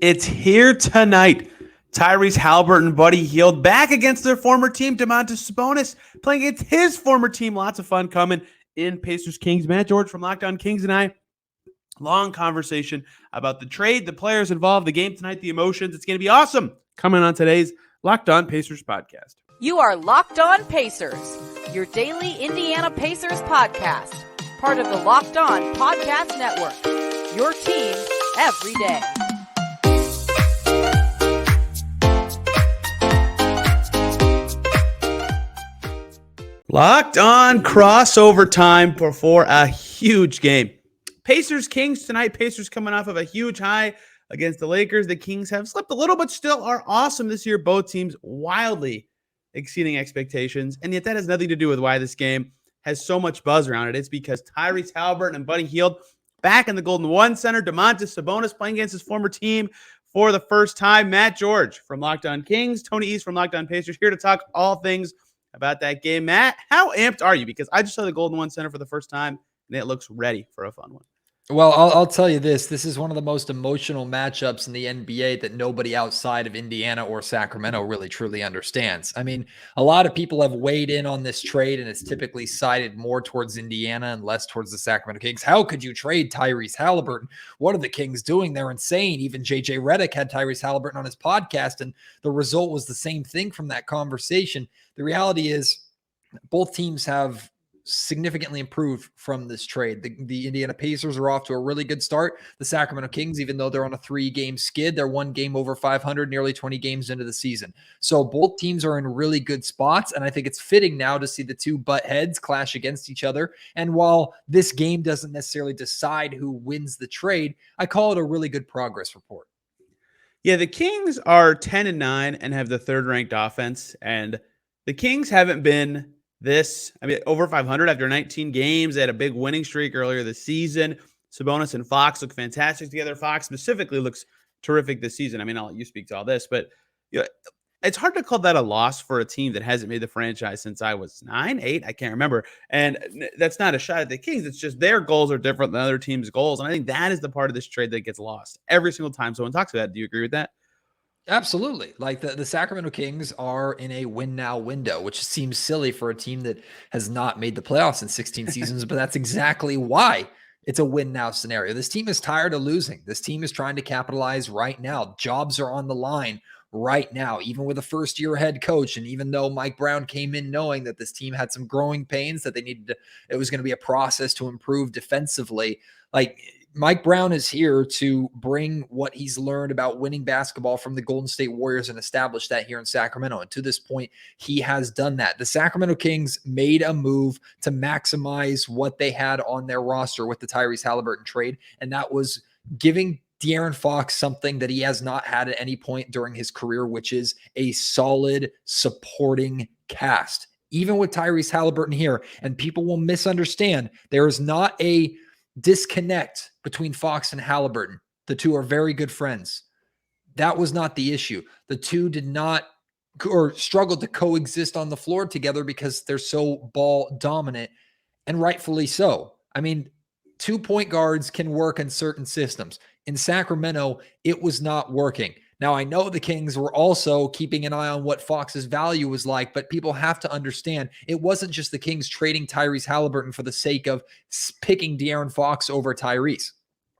It's here tonight. Tyrese Haliburton and Buddy Hield back against their former team, Domantas Sabonis, playing against his former team. Lots of fun coming in Pacers Kings. Matt George from Locked On Kings and I, long conversation about the trade, the players involved, the game tonight, the emotions. It's going to be awesome coming on today's Locked On Pacers podcast. You are Locked On Pacers, your daily Indiana Pacers podcast, part of the Locked On Podcast Network, your team every day. Locked On crossover time before a huge game. Pacers Kings tonight. Pacers coming off of a huge high against the Lakers. The Kings have slipped a little, but still are awesome this year. Both teams wildly exceeding expectations. And yet that has nothing to do with why this game has so much buzz around it. It's because Tyrese Haliburton and Buddy Hield back in the Golden One Center. Domantas Sabonis playing against his former team for the first time. Matt George from Locked On Kings, Tony East from Locked On Pacers here to talk all things about that game. Matt, how amped are you? Because I just saw the Golden One Center for the first time, and it looks ready for a fun one. Well, I'll tell you this. This is one of the most emotional matchups in the NBA that nobody outside of Indiana or Sacramento really truly understands. I mean, a lot of people have weighed in on this trade, and it's typically sided more towards Indiana and less towards the Sacramento Kings. How could you trade Tyrese Haliburton? What are the Kings doing? They're insane. Even JJ Redick had Tyrese Haliburton on his podcast, and the result was the same thing from that conversation. The reality is both teams have significantly improved from this trade. The Indiana Pacers are off to a really good start. The Sacramento Kings, even though they're on a 3-game skid, they're one game over 500, nearly 20 games into the season. So both teams are in really good spots, and I think it's fitting now to see the two butt heads clash against each other. And while this game doesn't necessarily decide who wins the trade, I call it a really good progress report. Yeah, the Kings are 10-9 and have the third-ranked offense, and the Kings haven't been over 500 after 19 games. They had a big winning streak earlier this season. Sabonis and Fox look fantastic together. Fox specifically looks terrific this season. I mean, I'll let you speak to all this, but it's hard to call that a loss for a team that hasn't made the franchise since I was 9, 8. I can't remember. And that's not a shot at the Kings. It's just their goals are different than other teams' goals. And I think that is the part of this trade that gets lost every single time someone talks about it. Do you agree with that? Absolutely. Like the Sacramento Kings are in a win now window, which seems silly for a team that has not made the playoffs in 16 seasons, but that's exactly why it's a win now scenario. This team is tired of losing. This team is trying to capitalize right now. Jobs are on the line right now, even with a first-year head coach. And even though Mike Brown came in knowing that this team had some growing pains, that it was going to be a process to improve defensively, like Mike Brown is here to bring what he's learned about winning basketball from the Golden State Warriors and establish that here in Sacramento. And to this point, he has done that. The Sacramento Kings made a move to maximize what they had on their roster with the Tyrese Haliburton trade, and that was giving De'Aaron Fox something that he has not had at any point during his career, which is a solid supporting cast. Even with Tyrese Haliburton here, and people will misunderstand, there is not a disconnect between Fox and Haliburton. The two are very good friends. That was not the issue. The two did not or struggled to coexist on the floor together because they're so ball dominant, and rightfully so. I mean, 2 point guards can work in certain systems. In Sacramento, it was not working. Now, I know the Kings were also keeping an eye on what Fox's value was like, but people have to understand it wasn't just the Kings trading Tyrese Haliburton for the sake of picking De'Aaron Fox over Tyrese.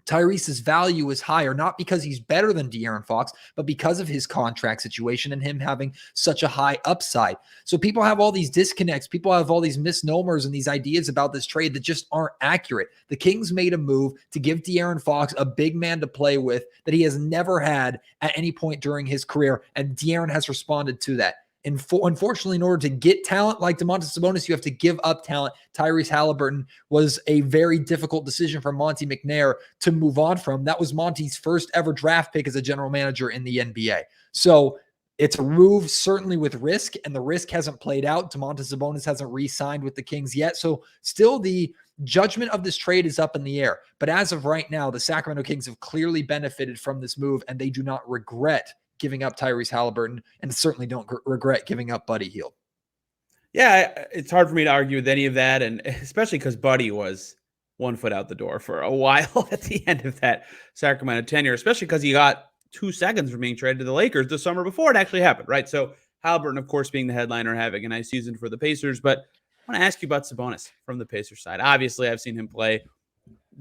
Tyrese's value is higher, not because he's better than De'Aaron Fox, but because of his contract situation and him having such a high upside. So people have all these disconnects. People have all these misnomers and these ideas about this trade that just aren't accurate. The Kings made a move to give De'Aaron Fox a big man to play with that he has never had at any point during his career, and De'Aaron has responded to that. And unfortunately, in order to get talent like Domantas Sabonis, you have to give up talent. Tyrese Haliburton was a very difficult decision for Monte McNair to move on from. That was Monty's first ever draft pick as a general manager in the NBA. So it's a move certainly with risk, and the risk hasn't played out. Domantas Sabonis hasn't re-signed with the Kings yet. So still the judgment of this trade is up in the air. But as of right now, the Sacramento Kings have clearly benefited from this move, and they do not regret giving up Tyrese Haliburton, and certainly don't regret giving up Buddy Hield. Yeah, it's hard for me to argue with any of that, and especially because Buddy was 1 foot out the door for a while at the end of that Sacramento tenure, especially because he got 2 seconds from being traded to the Lakers the summer before it actually happened, right? So Haliburton, of course, being the headliner, having a nice season for the Pacers. But I want to ask you about Sabonis from the Pacers side. Obviously, I've seen him play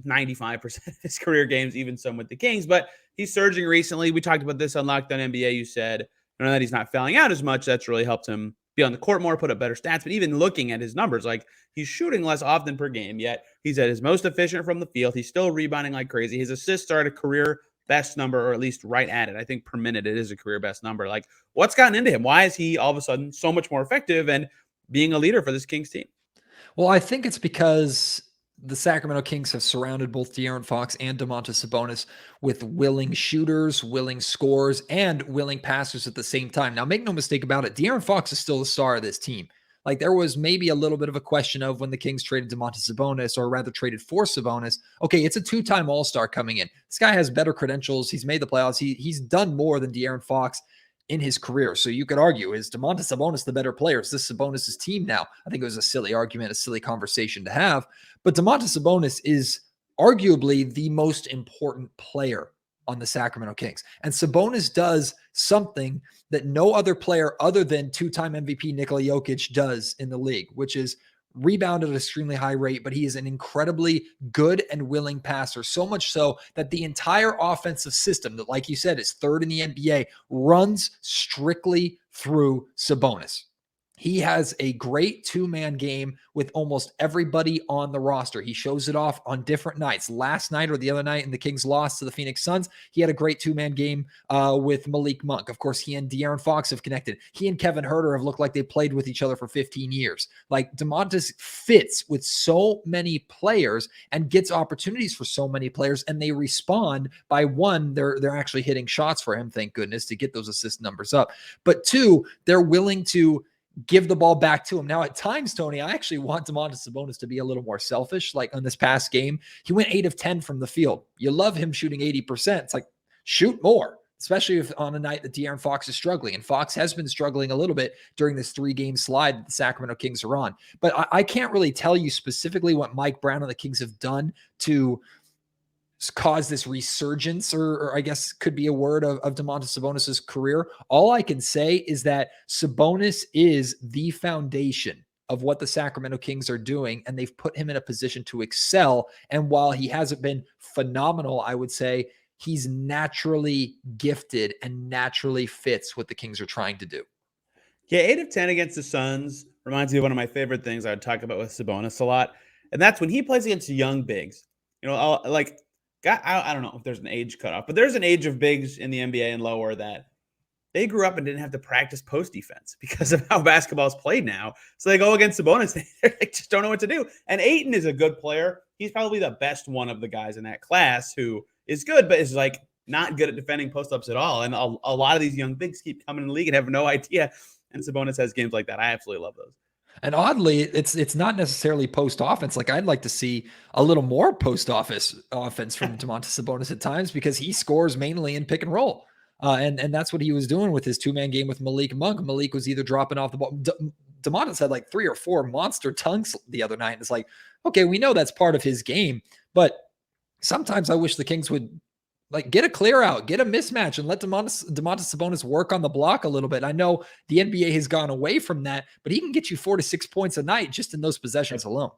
95% of his career games, even some with the Kings, but he's surging recently. We talked about this on Locked On NBA. You said, that he's not fouling out as much. That's really helped him be on the court more, put up better stats. But even looking at his numbers, like he's shooting less often per game, yet he's at his most efficient from the field. He's still rebounding like crazy. His assists are at a career best number, or at least right at it. I think per minute it is a career best number. Like, what's gotten into him? Why is he all of a sudden so much more effective and being a leader for this Kings team? Well, I think it's because the Sacramento Kings have surrounded both De'Aaron Fox and Domantas Sabonis with willing shooters, willing scorers, and willing passers at the same time. Now, make no mistake about it, De'Aaron Fox is still the star of this team. Like, there was maybe a little bit of a question of when the Kings traded Domantas Sabonis, or rather traded for Sabonis. Okay, it's a 2-time All-Star coming in. This guy has better credentials. He's made the playoffs. He's done more than De'Aaron Fox in his career. So you could argue, is Domantas Sabonis the better player? Is this Sabonis' team now? I think it was a silly argument, a silly conversation to have. But Domantas Sabonis is arguably the most important player on the Sacramento Kings. And Sabonis does something that no other player other than 2-time MVP Nikola Jokic does in the league, which is rebound at an extremely high rate, but he is an incredibly good and willing passer. So much so that the entire offensive system that, like you said, is third in the NBA, runs strictly through Sabonis. He has a great 2-man game with almost everybody on the roster. He shows it off on different nights. Last night or the other night in the Kings lost to the Phoenix Suns, he had a great 2-man game with Malik Monk. Of course, he and De'Aaron Fox have connected. He and Kevin Huerter have looked like they played with each other for 15 years. Like, Domantas fits with so many players and gets opportunities for so many players, and they respond by, one, they're actually hitting shots for him, thank goodness, to get those assist numbers up. But two, they're willing to give the ball back to him. Now, at times, Tony, I actually want Domantas Sabonis to be a little more selfish. Like on this past game, he went 8 of 10 from the field. You love him shooting 80%. It's like, shoot more, especially if on a night that De'Aaron Fox is struggling. And Fox has been struggling a little bit during this 3-game slide that the Sacramento Kings are on. But I can't really tell you specifically what Mike Brown and the Kings have done to cause this resurgence, or I guess could be a word of Domantas Sabonis' career. All I can say is that Sabonis is the foundation of what the Sacramento Kings are doing, and they've put him in a position to excel. And while he hasn't been phenomenal, I would say he's naturally gifted and naturally fits what the Kings are trying to do. Yeah, 8 of 10 against the Suns reminds me of one of my favorite things I would talk about with Sabonis a lot, and that's when he plays against young bigs. I don't know if there's an age cutoff, but there's an age of bigs in the NBA and lower that they grew up and didn't have to practice post defense because of how basketball is played now. So they go against Sabonis, they just don't know what to do. And Ayton is a good player. He's probably the best one of the guys in that class who is good, but is like not good at defending post-ups at all. And a lot of these young bigs keep coming in the league and have no idea. And Sabonis has games like that. I absolutely love those. And oddly, it's not necessarily post offense. Like, I'd like to see a little more post offense from Domantas Sabonis at times, because he scores mainly in pick and roll. And that's what he was doing with his 2-man game with Malik Monk. Malik was either dropping off the ball. Domantas had like 3 or 4 monster dunks the other night. And it's like, okay, we know that's part of his game, but sometimes I wish the Kings would like get a clear out, get a mismatch, and let Domantas Sabonis work on the block a little bit. I know the NBA has gone away from that, but he can get you 4 to 6 points a night just in those possessions alone.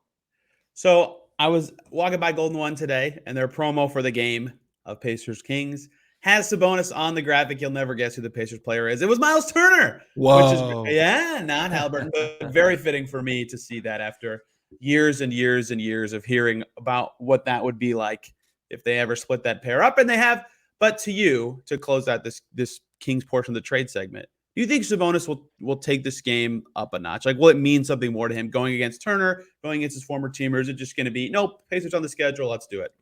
So I was walking by Golden One today, and their promo for the game of Pacers Kings has Sabonis on the graphic. You'll never guess who the Pacers player is. It was Miles Turner. Whoa. Which is, not Haliburton, but very fitting for me to see that after years and years and years of hearing about what that would be like if they ever split that pair up, and they have. But to close out this Kings portion of the trade segment, do you think Sabonis will take this game up a notch? Like, will it mean something more to him going against Turner, going against his former team, or is it just going to be, nope, Pacers on the schedule, let's do it?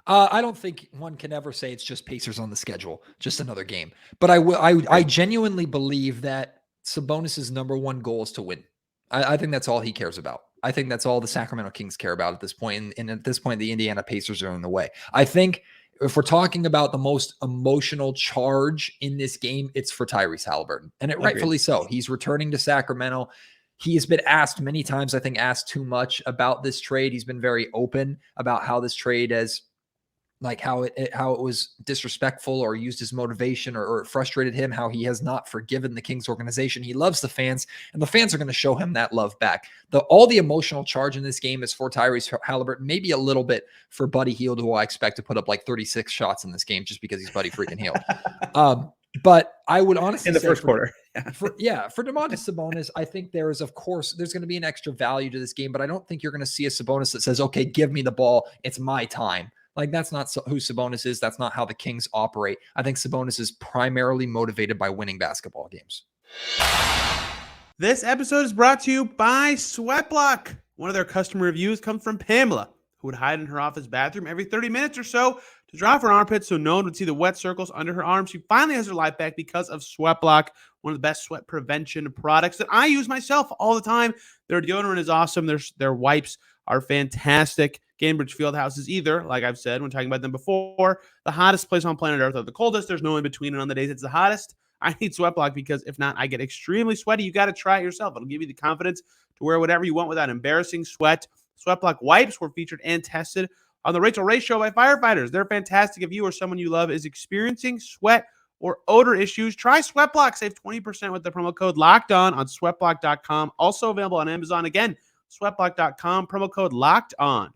I don't think one can ever say it's just Pacers on the schedule, just another game. But I genuinely believe that Sabonis' number one goal is to win. I think that's all he cares about. I think that's all the Sacramento Kings care about at this point. And at this point, the Indiana Pacers are in the way. I think if we're talking about the most emotional charge in this game, it's for Tyrese Haliburton. And rightfully so. He's returning to Sacramento. He has been asked many times, I think asked too much about this trade. He's been very open about how this trade has like how it was disrespectful or used as motivation or it frustrated him, how he has not forgiven the Kings organization. He loves the fans, and the fans are going to show him that love back. All the emotional charge in this game is for Tyrese Haliburton, maybe a little bit for Buddy Hield, who I expect to put up like 36 shots in this game just because he's Buddy freaking Hield. But I would honestly in the say first quarter. For Domantas Sabonis, I think there's going to be an extra value to this game, but I don't think you're going to see a Sabonis that says, okay, give me the ball. It's my time. Like, that's not who Sabonis is. That's not how the Kings operate. I think Sabonis is primarily motivated by winning basketball games. This episode is brought to you by SweatBlock. One of their customer reviews comes from Pamela, who would hide in her office bathroom every 30 minutes or so to dry off her armpits so no one would see the wet circles under her arms. She finally has her life back because of SweatBlock, one of the best sweat prevention products that I use myself all the time. Their deodorant is awesome. Their wipes are fantastic. Gainbridge Fieldhouse is either, like I've said when talking about them before, the hottest place on planet Earth or the coldest. There's no in between, and on the days it's the hottest, I need SweatBlock because if not, I get extremely sweaty. You got to try it yourself. It'll give you the confidence to wear whatever you want without embarrassing sweat. SweatBlock wipes were featured and tested on the Rachel Ray Show by firefighters. They're fantastic. If you or someone you love is experiencing sweat or odor issues, try SweatBlock. Save 20% with the promo code LOCKEDON on sweatblock.com. Also available on Amazon. Again, sweatblock.com, promo code LOCKEDON.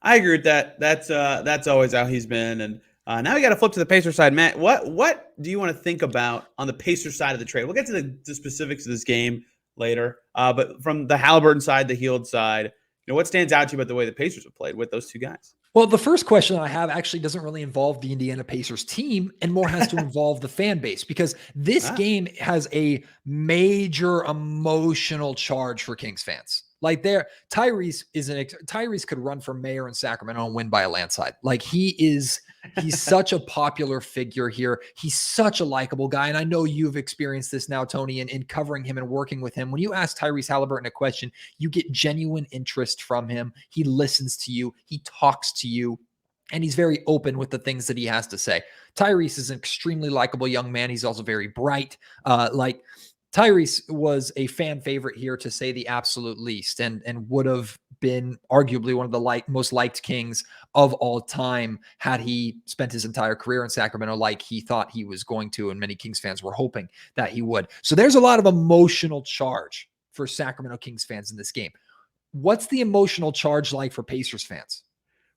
I agree with that. That's always how he's been. And now we got to flip to the Pacers side. Matt, what do you want to think about on the Pacers side of the trade? We'll get to the specifics of this game later. But from the Haliburton side, the Hield side, what stands out to you about the way the Pacers have played with those two guys? Well, the first question I have actually doesn't really involve the Indiana Pacers team and more has to involve the fan base, because this game has a major emotional charge for Kings fans. Like, Tyrese could run for mayor in Sacramento and win by a landslide. Like, he's such a popular figure here. He's such a likable guy. And I know you've experienced this now, Tony, in covering him and working with him. When you ask Tyrese Haliburton a question, you get genuine interest from him. He listens to you. He talks to you. And he's very open with the things that he has to say. Tyrese is an extremely likable young man. He's also very bright. Tyrese was a fan favorite here, to say the absolute least, and would have been arguably one of the most liked Kings of all time had he spent his entire career in Sacramento like he thought he was going to, and many Kings fans were hoping that he would. So there's a lot of emotional charge for Sacramento Kings fans in this game. What's the emotional charge like for Pacers fans?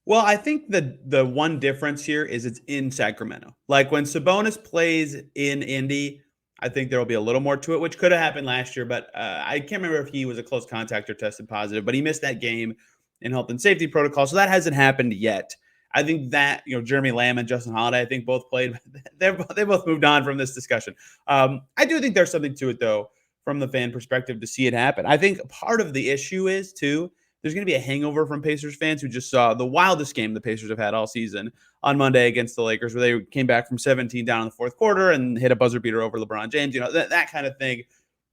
Well, I think the one difference here is it's in Sacramento. Like, when Sabonis plays in Indy, I think there will be a little more to it, which could have happened last year, but I can't remember if he was a close contact or tested positive, but he missed that game in health and safety protocol, so that hasn't happened yet. I think that, Jeremy Lamb and Justin Holiday, I think both played. They both moved on from this discussion. I do think there's something to it, though, from the fan perspective to see it happen. I think part of the issue is, too, there's going to be a hangover from Pacers fans who just saw the wildest game the Pacers have had all season on Monday against the Lakers, where they came back from 17 down in the fourth quarter and hit a buzzer beater over LeBron James. That kind of thing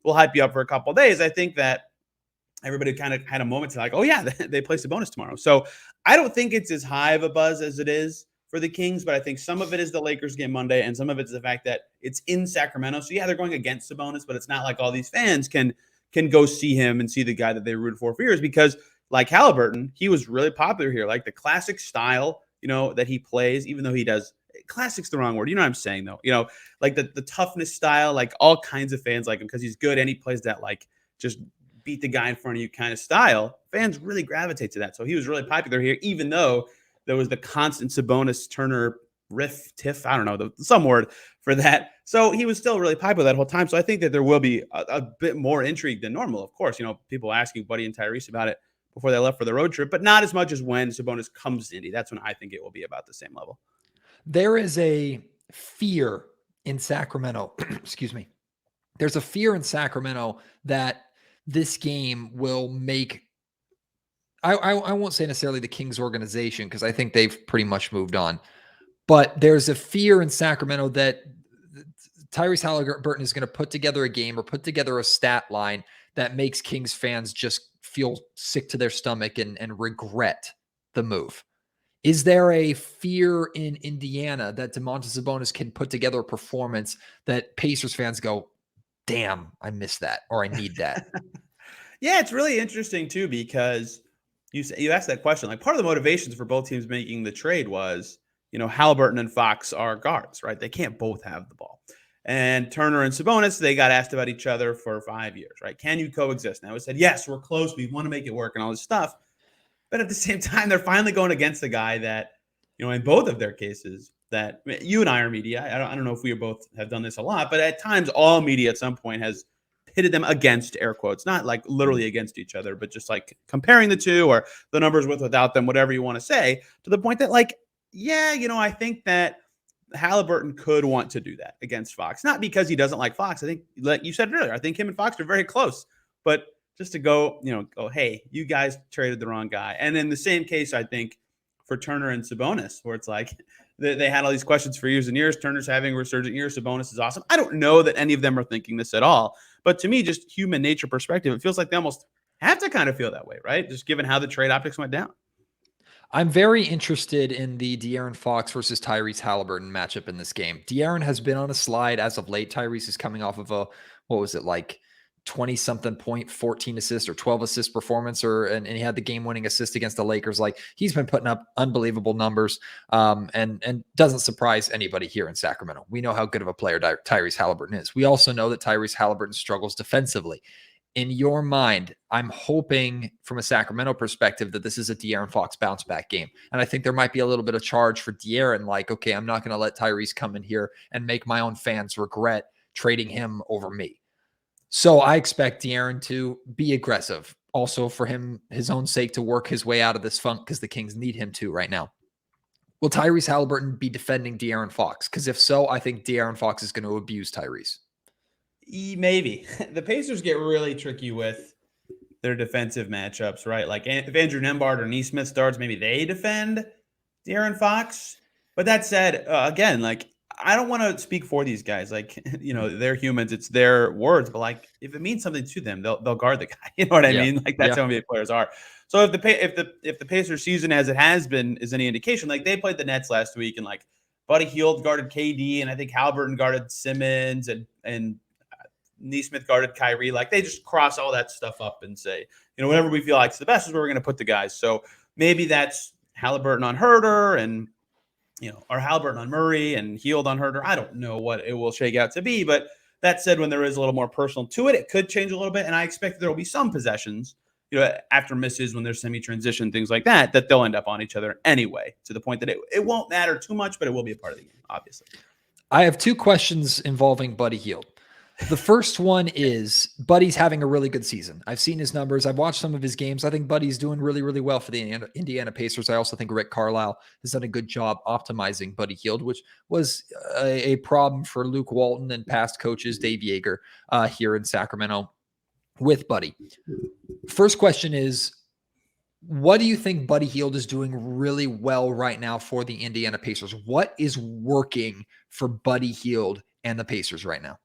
will hype you up for a couple of days. I think that everybody kind of had a moment to like, oh yeah, they play Sabonis tomorrow. So I don't think it's as high of a buzz as it is for the Kings, but I think some of it is the Lakers game Monday, and some of it is the fact that it's in Sacramento. So yeah, they're going against Sabonis, but it's not like all these fans can go see him and see the guy that they rooted for years, because like Haliburton, he was really popular here. Like, the classic style, that he plays, even though he does, classic's the wrong word. You know what I'm saying, though? Like the toughness style, like all kinds of fans like him because he's good and he plays that, like, just beat the guy in front of you kind of style. Fans really gravitate to that. So he was really popular here, even though there was the constant Sabonis Turner tiff, I don't know, some word for that. So he was still really popular that whole time. So I think that there will be a bit more intrigue than normal. Of course, people asking Buddy and Tyrese about it before they left for the road trip, but not as much as when Sabonis comes to Indy. That's when I think it will be about the same level. There is a fear in Sacramento. Excuse me. There's a fear in Sacramento that this game will make, I won't say necessarily the Kings organization, because I think they've pretty much moved on, but there's a fear in Sacramento that Tyrese Haliburton is going to put together a game or put together a stat line that makes Kings fans just feel sick to their stomach and regret the move. Is there a fear in Indiana that Domantas Sabonis can put together a performance that Pacers fans go, damn, I missed that, or I need that? Yeah, it's really interesting too, because you asked that question. Like, part of the motivations for both teams making the trade was, Haliburton and Fox are guards, right? They can't both have the ball. And Turner and Sabonis, they got asked about each other for 5 years, right? Can you coexist? Now, we said, yes, we're close. We want to make it work and all this stuff. But at the same time, they're finally going against a guy that, in both of their cases, that you and I are media. I don't know if we both have done this a lot, but at times all media at some point has pitted them against, air quotes, not like literally against each other, but just like comparing the two or the numbers without them, whatever you want to say, to the point that like, yeah, I think that Haliburton could want to do that against Fox. Not because he doesn't like Fox. I think, like you said earlier, I think him and Fox are very close. But just to go, hey, you guys traded the wrong guy. And in the same case, I think for Turner and Sabonis, where it's like they had all these questions for years and years. Turner's having a resurgent year. Sabonis is awesome. I don't know that any of them are thinking this at all. But to me, just human nature perspective, it feels like they almost have to kind of feel that way, right? Just given how the trade optics went down. I'm very interested in the De'Aaron Fox versus Tyrese Haliburton matchup in this game. De'Aaron has been on a slide as of late. Tyrese is coming off of a, 20-something point, 14 assists or 12 assist performance, and he had the game-winning assist against the Lakers. Like, he's been putting up unbelievable numbers, and doesn't surprise anybody here in Sacramento. We know how good of a player Tyrese Haliburton is. We also know that Tyrese Haliburton struggles defensively. In your mind, I'm hoping from a Sacramento perspective that this is a De'Aaron Fox bounce back game. And I think there might be a little bit of charge for De'Aaron. Like, okay, I'm not going to let Tyrese come in here and make my own fans regret trading him over me. So I expect De'Aaron to be aggressive. Also for his own sake, to work his way out of this funk, because the Kings need him to right now. Will Tyrese Haliburton be defending De'Aaron Fox? Because if so, I think De'Aaron Fox is going to abuse Tyrese. Maybe. The Pacers get really tricky with their defensive matchups, right? Like, if Andrew Nembhard or Nesmith starts, maybe they defend De'Aaron Fox. But that said, again, like, I don't want to speak for these guys. Like, they're humans. It's their words. But, like, if it means something to them, they'll guard the guy. You know what I mean? Like, that's how NBA players are. So if the Pacers season, as it has been, is any indication, like, they played the Nets last week, and, like, Buddy Hield guarded KD, and I think Haliburton guarded Simmons, and Nesmith guarded Kyrie. Like, they just cross all that stuff up and say, whatever we feel like is the best is where we're going to put the guys. So maybe that's Haliburton on Herter, and or Haliburton on Murray and Hield on Herter. I don't know what it will shake out to be, but that said, when there is a little more personal to it, it could change a little bit. And I expect there will be some possessions, after misses, when there's semi-transition, things like that they'll end up on each other anyway, to the point that it won't matter too much, but it will be a part of the game, obviously. I have two questions involving Buddy Hield. The first one is, Buddy's having a really good season. I've seen his numbers. I've watched some of his games. I think Buddy's doing really, really well for the Indiana Pacers. I also think Rick Carlisle has done a good job optimizing Buddy Hield, which was a problem for Luke Walton and past coaches Dave Yeager here in Sacramento with Buddy. First question is, what do you think Buddy Hield is doing really well right now for the Indiana Pacers? What is working for Buddy Hield and the Pacers right now?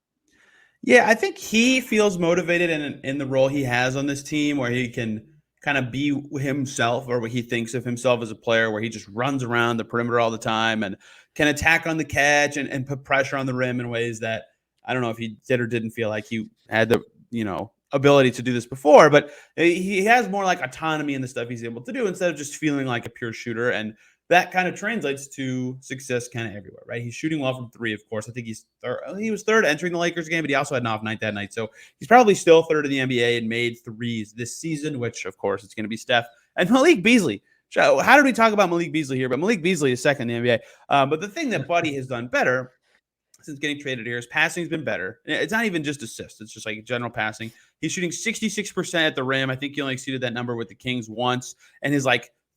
Yeah, I think he feels motivated in the role he has on this team, where he can kind of be himself, or what he thinks of himself as a player, where he just runs around the perimeter all the time and can attack on the catch and put pressure on the rim in ways that I don't know if he did or didn't feel like he had the, ability to do this before, but he has more like autonomy in the stuff he's able to do, instead of just feeling like a pure shooter. And that kind of translates to success kind of everywhere, right? He's shooting well from three, of course. I think he was third entering the Lakers game, but he also had an off night that night. So he's probably still third in the NBA and made threes this season, which, of course, it's going to be Steph and Malik Beasley. How did we talk about Malik Beasley here? But Malik Beasley is second in the NBA. But the thing that Buddy has done better since getting traded here, his passing's been better. It's not even just assists. It's just like general passing. He's shooting 66% at the rim. I think he only exceeded that number with the Kings once. And his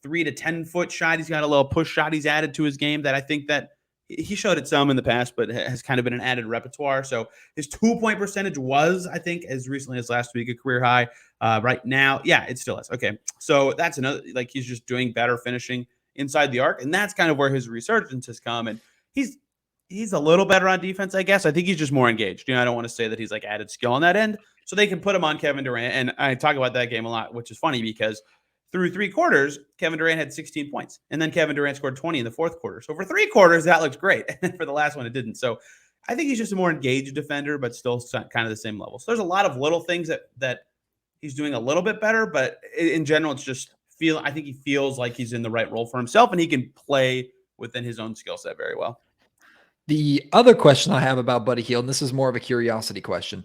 3 to 10 foot shot, he's got a little push shot he's added to his game that I think that he showed it some in the past, but has kind of been an added repertoire. So his 2-point percentage was, I think, as recently as last week, a career high. Right now, yeah, it still is. Okay, so that's another, he's just doing better finishing inside the arc, and that's kind of where his resurgence has come. And he's a little better on defense, I guess. I think he's just more engaged. I don't want to say that he's added skill on that end, so they can put him on Kevin Durant. And I talk about that game a lot, which is funny because through 3 quarters, Kevin Durant had 16 points, and then Kevin Durant scored 20 in the fourth quarter. So for 3 quarters, that looks great. And for the last one, it didn't. So I think he's just a more engaged defender, but still kind of the same level. So there's a lot of little things that he's doing a little bit better, but in general, it's just I think he feels like he's in the right role for himself, and he can play within his own skill set very well. The other question I have about Buddy Hield, and this is more of a curiosity question.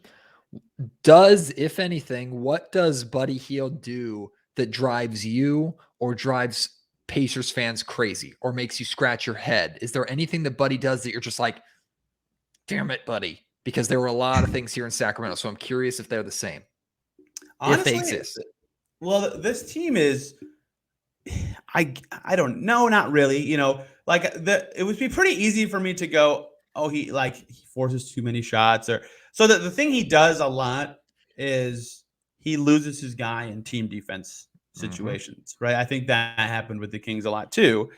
If anything, what does Buddy Hield do that drives you or drives Pacers fans crazy or makes you scratch your head? Is there anything that Buddy does that you're just like, damn it, Buddy? Because there were a lot of things here in Sacramento. So I'm curious if they're the same. Honestly, if they exist. Well, this team is, I don't know, not really. It would be pretty easy for me to go, oh, he forces too many shots, or so the thing he does a lot is he loses his guy in team defense situations, right? I think that happened with the Kings a lot too.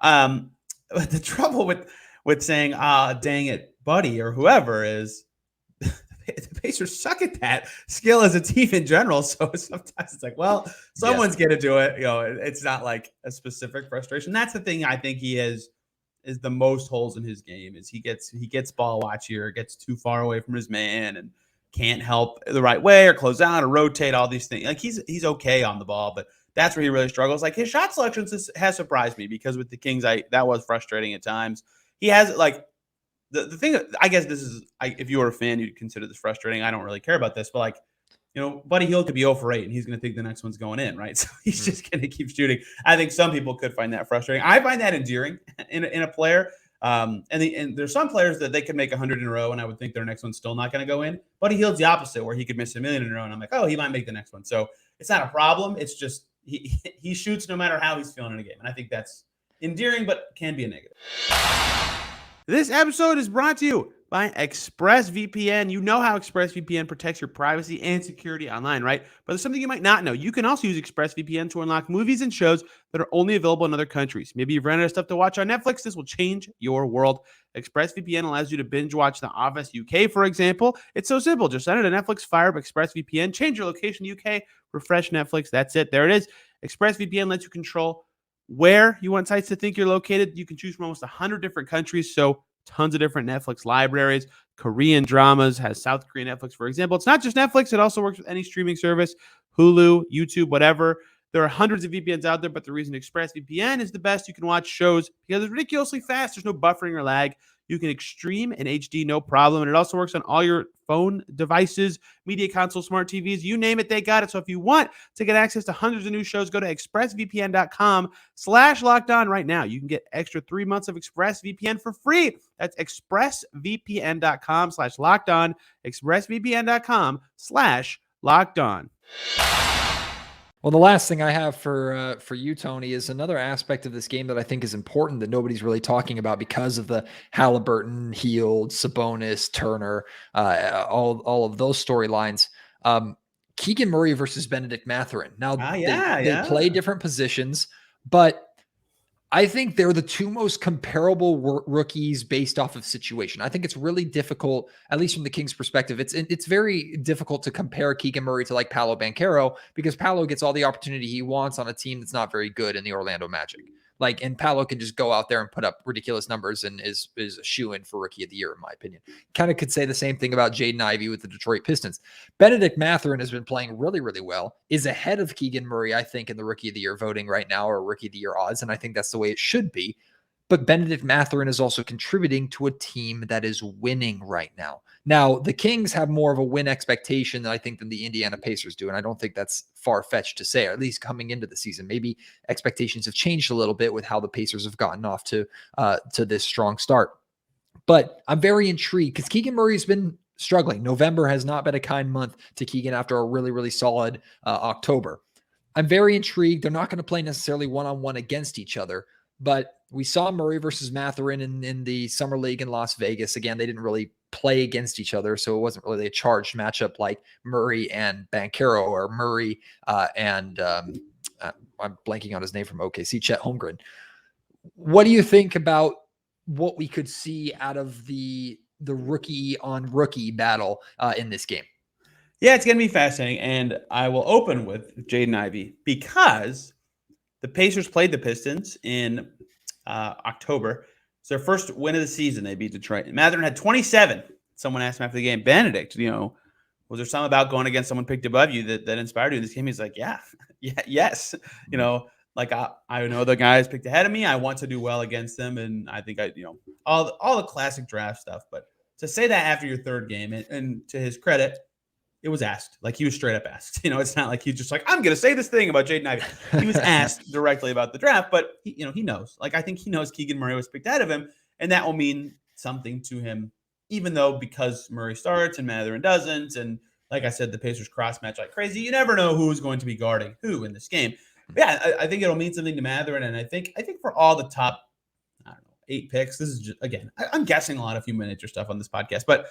But the trouble with saying, dang it, Buddy, or whoever, is the Pacers suck at that skill as a team in general. So sometimes it's like, well, someone's going to do it. It's not like a specific frustration. That's the thing I think he is the most holes in his game is he gets ball watchier, gets too far away from his man, and can't help the right way or close out or rotate, all these things. Like he's okay on the ball, but that's where he really struggles. Like his shot selections has surprised me, because with the Kings, that was frustrating at times. He has the thing, I guess this is, if you were a fan, you'd consider this frustrating. I don't really care about this, but Buddy Hield could be 0 for 8 and he's going to think the next one's going in, right? So he's just going to keep shooting. I think some people could find that frustrating. I find that endearing in a player. And there's some players that they could make 100 in a row, and I would think their next one's still not going to go in. Buddy Hield's the opposite, where he could miss 1,000,000 in a row, and I'm like, oh, he might make the next one. So it's not a problem. It's just he shoots no matter how he's feeling in a game, and I think that's endearing, but can be a negative. This episode is brought to you by ExpressVPN. You know how ExpressVPN protects your privacy and security online, right? But there's something you might not know. You can also use ExpressVPN to unlock movies and shows that are only available in other countries. Maybe you've run out of stuff to watch on Netflix. This will change your world. ExpressVPN allows you to binge watch The Office UK, for example. It's so simple. Just enter to Netflix, fire up ExpressVPN, change your location UK, refresh Netflix. That's it. There it is. ExpressVPN lets you control where you want sites to think you're located. You can choose from almost 100 different countries, so tons of different Netflix libraries. Korean dramas, has South Korean Netflix, for example. It's not just Netflix. It also works with any streaming service, Hulu, YouTube, whatever. There are hundreds of VPNs out there, but the reason ExpressVPN is the best, you can watch shows because it's ridiculously fast. There's no buffering or lag. You can stream in HD, no problem. And it also works on all your phone devices, media console, smart TVs, you name it, they got it. So if you want to get access to hundreds of new shows, go to expressvpn.com/lockedon right now. You can get extra 3 months of ExpressVPN for free. That's expressvpn.com/lockedon, expressvpn.com/lockedon. Well, the last thing I have for you, Tony, is another aspect of this game that I think is important that nobody's really talking about because of the Haliburton, Hield, Sabonis, Turner, all of those storylines. Keegan Murray versus Benedict Mathurin. Now, they play different positions, but I think they're the two most comparable rookies based off of situation. I think it's really difficult, at least from the Kings' perspective. It's very difficult to compare Keegan Murray to like Paolo Banchero, because Paolo gets all the opportunity he wants on a team that's not very good in the Orlando Magic. And Paolo can just go out there and put up ridiculous numbers and is a shoo-in for Rookie of the Year, in my opinion. Kind of could say the same thing about Jaden Ivey with the Detroit Pistons. Benedict Mathurin has been playing really, really well, is ahead of Keegan Murray, I think, in the Rookie of the Year voting right now, or Rookie of the Year odds, and I think that's the way it should be. But Benedict Mathurin is also contributing to a team that is winning right now. Now, the Kings have more of a win expectation, I think, than the Indiana Pacers do, and I don't think that's far-fetched to say, or at least coming into the season. Maybe expectations have changed a little bit with how the Pacers have gotten off to this strong start. But I'm very intrigued because Keegan Murray's been struggling. November has not been a kind month to Keegan after a really, really solid October. I'm very intrigued. They're not going to play necessarily one-on-one against each other, but we saw Murray versus Mathurin in the Summer League in Las Vegas. Again, they didn't really play against each other, so it wasn't really a charged matchup like Murray and Banchero, or Murray and I'm blanking on his name from OKC, Chet Holmgren. What do you think about what we could see out of the rookie-on-rookie battle in this game? Yeah, it's going to be fascinating, and I will open with Jaden Ivey because the Pacers played the Pistons in October. It's their first win of the season. They beat Detroit. Mathurin had 27. Someone asked him after the game, Benedict, was there something about going against someone picked above you that inspired you in this game? He's like, yeah, yes. Like I know the guys picked ahead of me. I want to do well against them. And I think all the classic draft stuff. But to say that after your third game, and to his credit, it was asked. Like, he was straight up asked. It's not like he's just like, I'm going to say this thing about Jaden Ivey. He was asked directly about the draft, but he knows. Like, I think he knows Keegan Murray was picked ahead of him, and that will mean something to him, even though because Murray starts and Mathurin doesn't. And like I said, the Pacers cross match like crazy. You never know who's going to be guarding who in this game. But yeah, I think it'll mean something to Mathurin. And I think for all the top, 8 picks, this is just, again, I'm guessing a lot of human nature stuff on this podcast, but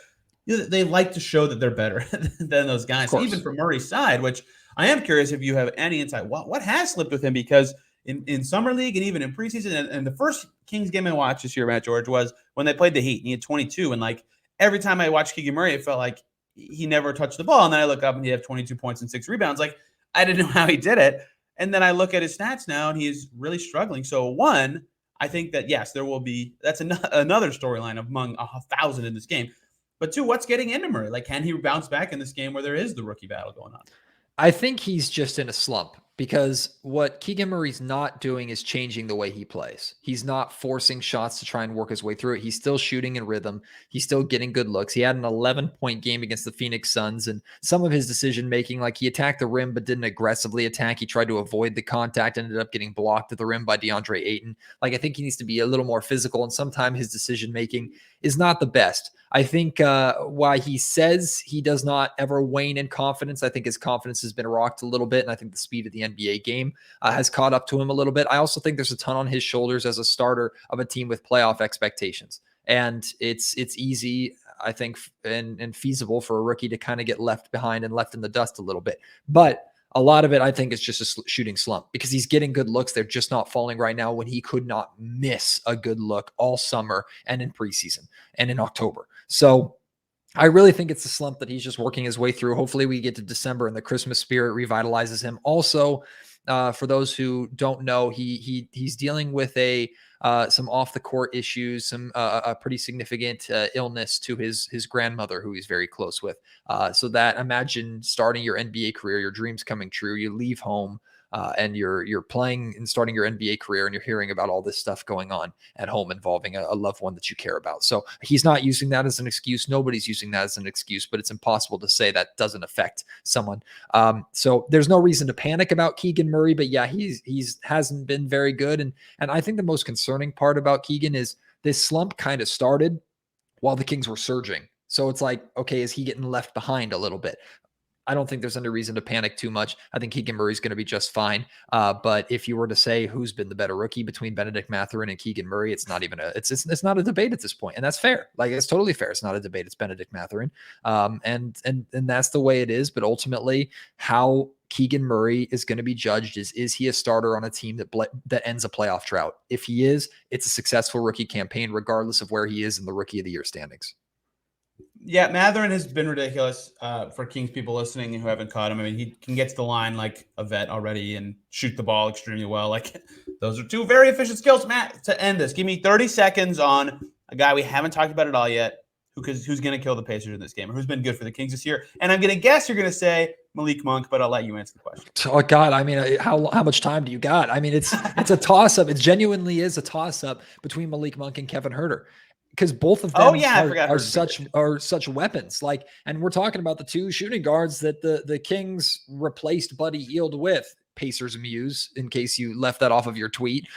they like to show that they're better than those guys, even from Murray's side, which I am curious if you have any insight. What has slipped with him? Because in Summer League and even in preseason, and the first Kings game I watched this year, Matt George, was when they played the Heat, and he had 22. And like every time I watched Keegan Murray, it felt like he never touched the ball. And then I look up and he had 22 points and 6 rebounds. Like, I didn't know how he did it. And then I look at his stats now, and he's really struggling. So one, I think that, yes, there will be – that's another storyline among 1,000 in this game. But two, what's getting into Murray? Like, can he bounce back in this game where there is the rookie battle going on? I think he's just in a slump, because what Keegan Murray's not doing is changing the way he plays. He's not forcing shots to try and work his way through it. He's still shooting in rhythm. He's still getting good looks. He had an 11-point game against the Phoenix Suns, and some of his decision-making, like he attacked the rim but didn't aggressively attack. He tried to avoid the contact, ended up getting blocked at the rim by DeAndre Ayton. Like, I think he needs to be a little more physical, and sometimes his decision-making is not the best. I think why he says he does not ever wane in confidence, I think his confidence has been rocked a little bit, and I think the speed of the NBA game has caught up to him a little bit. I also think there's a ton on his shoulders as a starter of a team with playoff expectations, and it's easy, I think, and feasible for a rookie to kind of get left behind and left in the dust a little bit. But a lot of it, I think, is just a shooting slump, because he's getting good looks. They're just not falling right now, when he could not miss a good look all summer and in preseason and in October. So I really think it's a slump that he's just working his way through. Hopefully we get to December and the Christmas spirit revitalizes him. Also, for those who don't know, he's dealing with some off the court issues, a pretty significant illness to his grandmother, who he's very close with. So that, imagine starting your NBA career, your dreams coming true, you leave home, and you're playing and starting your NBA career, and you're hearing about all this stuff going on at home involving a loved one that you care about. So he's not using that as an excuse. Nobody's using that as an excuse, but it's impossible to say that doesn't affect someone. So there's no reason to panic about Keegan Murray, but yeah, he's hasn't been very good. And I think the most concerning part about Keegan is this slump kind of started while the Kings were surging. So it's like, okay, is he getting left behind a little bit? I don't think there's any reason to panic too much. I think Keegan Murray's going to be just fine. But if you were to say who's been the better rookie between Benedict Mathurin and Keegan Murray, it's not even it's not a debate at this point, and that's fair. Like, it's totally fair. It's not a debate. It's Benedict Mathurin, and that's the way it is. But ultimately, how Keegan Murray is going to be judged is he a starter on a team that ends a playoff drought? If he is, it's a successful rookie campaign, regardless of where he is in the Rookie of the Year standings. Yeah, Mathurin has been ridiculous for Kings people listening who haven't caught him. I mean, he can get to the line like a vet already and shoot the ball extremely well. Like, those are two very efficient skills. Matt, to end this, give me 30 seconds on a guy we haven't talked about at all yet, who's going to kill the Pacers in this game, or who's been good for the Kings this year. And I'm going to guess you're going to say Malik Monk, but I'll let you answer the question. Oh God, I mean, how much time do you got? I mean, it's a toss-up. It genuinely is a toss-up between Malik Monk and Kevin Huerter, because both of them are such weapons. Like, and we're talking about the two shooting guards that the Kings replaced Buddy Hield with. Pacers muse, in case you left that off of your tweet.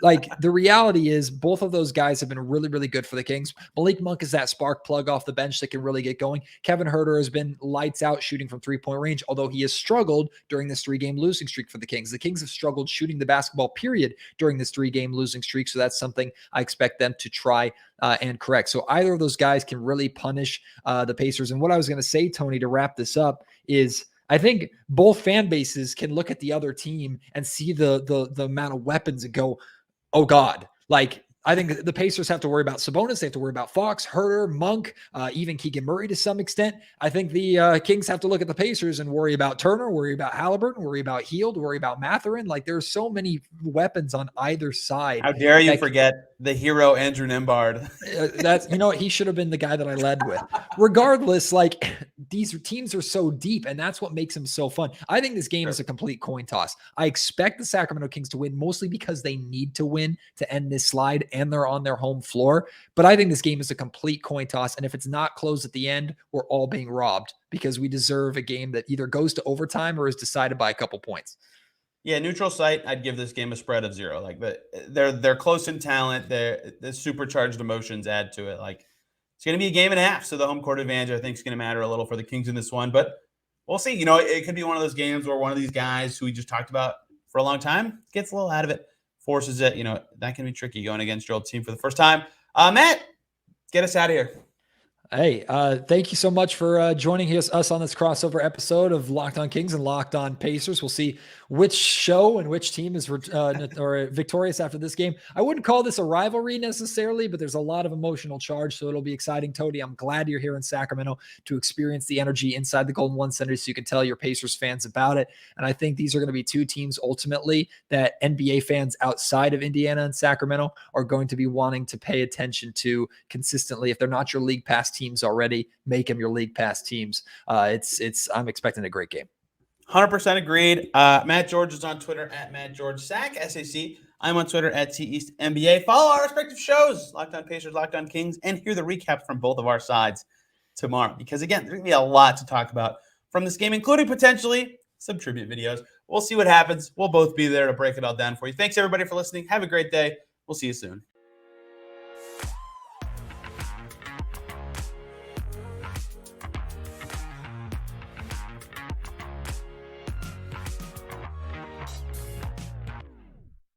Like, the reality is both of those guys have been really, really good for the Kings. Malik Monk is that spark plug off the bench that can really get going. Kevin Huerter has been lights out shooting from 3-point range, although he has struggled during this 3-game losing streak for the Kings. The Kings have struggled shooting the basketball, period, during this 3-game losing streak. So that's something I expect them to try and correct. So either of those guys can really punish the Pacers. And what I was going to say, Tony, to wrap this up is, I think both fan bases can look at the other team and see the amount of weapons and go, oh God. Like, I think the Pacers have to worry about Sabonis. They have to worry about Fox, Huerter, Monk, even Keegan Murray to some extent. I think the Kings have to look at the Pacers and worry about Turner, worry about Haliburton, worry about Hield, worry about Mathurin. Like, there's so many weapons on either side. How dare you forget the hero Andrew Nembhard? That's, he should have been the guy that I led with. Regardless, like, these teams are so deep, and that's what makes them so fun. I think this game is a complete coin toss. I expect the Sacramento Kings to win, mostly because they need to win to end this slide, and they're on their home floor. But I think this game is a complete coin toss, and if it's not close at the end, we're all being robbed because we deserve a game that either goes to overtime or is decided by a couple points. Yeah, neutral site, I'd give this game a spread of 0. Like, they're close in talent. The supercharged emotions add to it. Like, it's going to be a game and a half, so the home court advantage, I think, is going to matter a little for the Kings in this one. But we'll see. You know, it could be one of those games where one of these guys who we just talked about for a long time gets a little out of it, forces it. You know, that can be tricky going against your old team for the first time. Matt, get us out of here. Hey, thank you so much for joining us on this crossover episode of Locked On Kings and Locked On Pacers. We'll see which show and which team is or victorious after this game. I wouldn't call this a rivalry necessarily, but there's a lot of emotional charge, so it'll be exciting. Tony, I'm glad you're here in Sacramento to experience the energy inside the Golden One Center so you can tell your Pacers fans about it. And I think these are going to be two teams ultimately that NBA fans outside of Indiana and Sacramento are going to be wanting to pay attention to consistently. If they're not your league pass teams already, make them your league pass teams. I'm expecting a great game. 100% agreed. Matt George is on Twitter at Matt George Sack, SAC. I'm on Twitter at TEastNBA. Follow our respective shows, Locked On Pacers, Locked On Kings, and hear the recap from both of our sides tomorrow. Because, again, there's going to be a lot to talk about from this game, including potentially some tribute videos. We'll see what happens. We'll both be there to break it all down for you. Thanks, everybody, for listening. Have a great day. We'll see you soon.